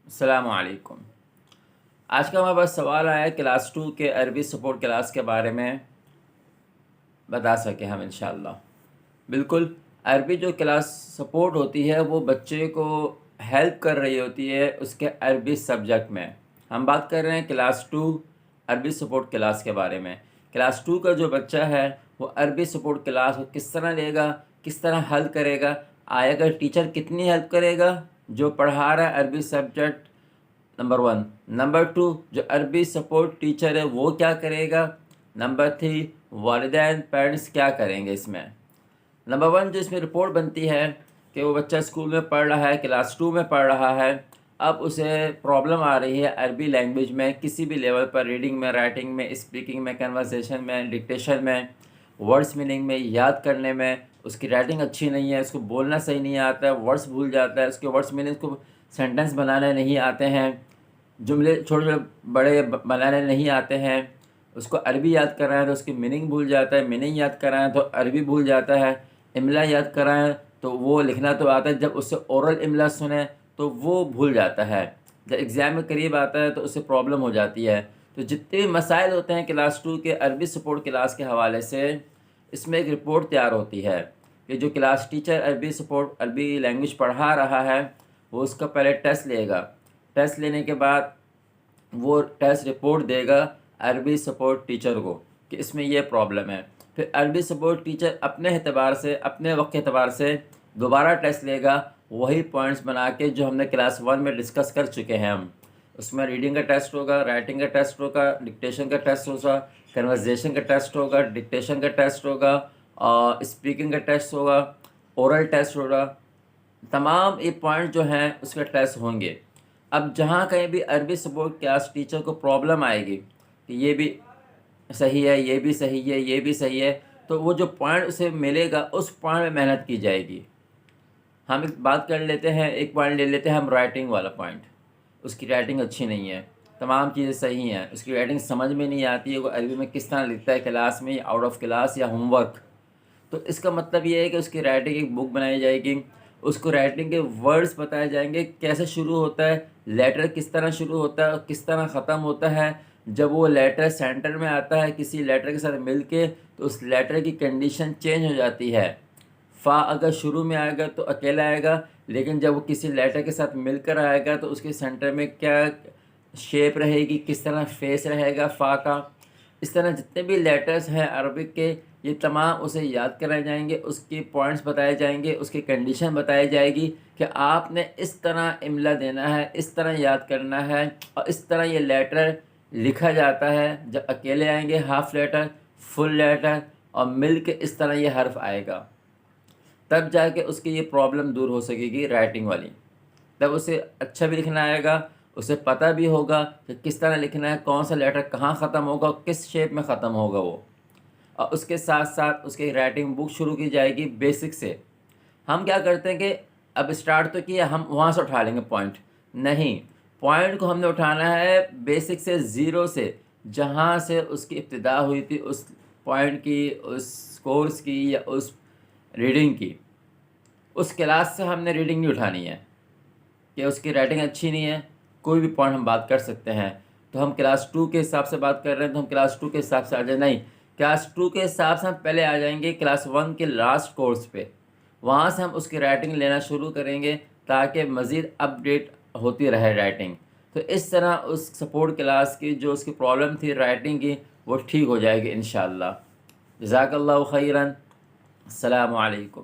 السلام علیکم۔ آج کا ہمارے پاس سوال آیا ہے کلاس 2 کے عربی سپورٹ کلاس کے بارے میں بتا سکیں ہم انشاءاللہ۔ بالکل، عربی جو کلاس سپورٹ ہوتی ہے وہ بچے کو ہیلپ کر رہی ہوتی ہے اس کے عربی سبجیکٹ میں۔ ہم بات کر رہے ہیں کلاس 2 عربی سپورٹ کلاس کے بارے میں۔ کلاس 2 کا جو بچہ ہے وہ عربی سپورٹ کلاس کو کس طرح لے گا، کس طرح حل کرے گا، آئے گا ٹیچر کتنی ہیلپ کرے گا جو پڑھا رہا ہے عربی سبجیکٹ، نمبر 1۔ نمبر 2، جو عربی سپورٹ ٹیچر ہے وہ کیا کرے گا۔ نمبر 3، والدین پیرنٹس کیا کریں گے اس میں۔ نمبر 1 جو اس میں رپورٹ بنتی ہے کہ وہ بچہ اسکول میں پڑھ رہا ہے، کلاس 2 میں پڑھ رہا ہے، اب اسے پرابلم آ رہی ہے عربی لینگویج میں کسی بھی لیول پر، ریڈنگ میں، رائٹنگ میں، اسپیکنگ میں، کنورسیشن میں، ڈکٹیشن میں، ورڈس میننگ میں، یاد کرنے میں۔ اس کی رائٹنگ اچھی نہیں ہے، اس کو بولنا صحیح نہیں آتا ہے، ورڈس بھول جاتا ہے، اس کے ورڈس میننگ کو سینٹنس بنانے نہیں آتے ہیں، جملے چھوٹے چھوٹے بڑے بنانے نہیں آتے ہیں، اس کو عربی یاد کرائیں تو اس کی میننگ بھول جاتا ہے، میننگ یاد کرائیں تو عربی بھول جاتا ہے، املا یاد کرائیں تو وہ لکھنا تو آتا ہے، جب اس سے اورل املا سنیں تو وہ بھول جاتا ہے، جب ایگزام میں قریب آتا ہے تو اس سے پرابلم ہو جاتی ہے۔ تو جتنے بھی مسائل ہوتے ہیں کلاس 2 کے عربی سپورٹ کلاس کے حوالے سے، اس میں ایک رپورٹ تیار ہوتی ہے کہ جو کلاس ٹیچر عربی سپورٹ عربی لینگویج پڑھا رہا ہے وہ اس کا پہلے ٹیسٹ لے گا، ٹیسٹ لینے کے بعد وہ ٹیسٹ رپورٹ دے گا عربی سپورٹ ٹیچر کو کہ اس میں یہ پرابلم ہے۔ پھر عربی سپورٹ ٹیچر اپنے اعتبار سے، اپنے وقت کے اعتبار سے دوبارہ ٹیسٹ لے گا، وہی پوائنٹس بنا کے جو ہم نے کلاس 1 میں ڈسکس کر چکے ہیں ہم۔ اس میں ریڈنگ کا ٹیسٹ ہوگا، رائٹنگ کا ٹیسٹ ہوگا، ڈکٹیشن کا ٹیسٹ ہوگا، کنورسیشن کا ٹیسٹ ہوگا، ڈکٹیشن کا ٹیسٹ ہوگا، اور اسپیکنگ کا ٹیسٹ ہوگا، اورل ٹیسٹ ہوگا۔ تمام یہ پوائنٹ جو ہیں اس کے ٹیسٹ ہوں گے۔ اب جہاں کہیں بھی عربی سپورٹ کلاس ٹیچر کو پرابلم آئے گی کہ یہ بھی صحیح ہے، یہ بھی صحیح ہے، یہ بھی صحیح ہے، تو وہ جو پوائنٹ اسے ملے گا اس پوائنٹ میں محنت کی جائے گی۔ ہم ایک بات کر لیتے ہیں، ایک پوائنٹ لے لیتے ہیں ہم، رائٹنگ والا پوائنٹ۔ اس کی رائٹنگ اچھی نہیں ہے، تمام چیزیں صحیح ہیں، اس کی رائٹنگ سمجھ میں نہیں آتی ہے، وہ عربی میں کس طرح لکھتا ہے کلاس میں، یا آؤٹ آف کلاس، یا ہوم ورک۔ تو اس کا مطلب یہ ہے کہ اس کی رائٹنگ ایک بک بنائی جائے گی، اس کو رائٹنگ کے ورڈز بتائے جائیں گے، کیسے شروع ہوتا ہے لیٹر، کس طرح شروع ہوتا ہے اور کس طرح ختم ہوتا ہے۔ جب وہ لیٹر سینٹر میں آتا ہے کسی لیٹر کے ساتھ مل کے تو اس لیٹر کی کنڈیشن چینج ہو جاتی ہے۔ فا اگر شروع میں آئے گا تو اکیلا آئے گا، لیکن جب وہ کسی لیٹر کے ساتھ مل کر آئے گا تو اس کے سینٹر میں کیا شیپ رہے گی، کس طرح فیس رہے گا فا کا۔ اس طرح جتنے بھی لیٹرز ہیں عربک کے، یہ تمام اسے یاد کرائے جائیں گے، اس کی پوائنٹس بتائے جائیں گے، اس کی کنڈیشن بتائی جائے گی کہ آپ نے اس طرح املا دینا ہے، اس طرح یاد کرنا ہے، اور اس طرح یہ لیٹر لکھا جاتا ہے۔ جب اکیلے آئیں گے ہاف لیٹر، فل لیٹر، اور مل کے اس طرح یہ حرف آئے گا، تب جا کے اس کی یہ پرابلم دور ہو سکے گی رائٹنگ والی۔ تب اسے اچھا بھی لکھنا آئے گا، اسے پتہ بھی ہوگا کہ کس طرح لکھنا ہے، کون سا لیٹر کہاں ختم ہوگا اور کس شیپ میں ختم ہوگا وہ۔ اور اس کے ساتھ ساتھ اس کی رائٹنگ بک شروع کی جائے گی بیسک سے۔ ہم کیا کرتے ہیں کہ اب اسٹارٹ تو کیا، ہم وہاں سے اٹھا لیں گے پوائنٹ، نہیں، پوائنٹ کو ہم نے اٹھانا ہے بیسک سے، زیرو سے، جہاں سے اس کی ابتدا ہوئی تھی اس پوائنٹ کی، اس کورس کی، یا اس ریڈنگ کی۔ اس کلاس سے ہم نے ریڈنگ نہیں اٹھانی ہے کہ اس کی رائٹنگ اچھی نہیں ہے، کوئی بھی پوائنٹ ہم بات کر سکتے ہیں۔ تو ہم کلاس 2 کے حساب سے بات کر رہے ہیں تو ہم کلاس 2 کے حساب سے آ جائیں، نہیں، کلاس 2 کے حساب سے ہم پہلے آ جائیں گے کلاس 1 کے لاسٹ کورس پہ، وہاں سے ہم اس کی رائٹنگ لینا شروع کریں گے تاکہ مزید اپ ڈیٹ ہوتی رہے رائٹنگ۔ تو اس طرح اس سپورٹ کلاس کی جو اس کی پرابلم تھی رائٹنگ کی وہ ٹھیک ہو جائے گی انشاءاللہ۔ جزاک اللہ خیراً۔ السلام علیکم۔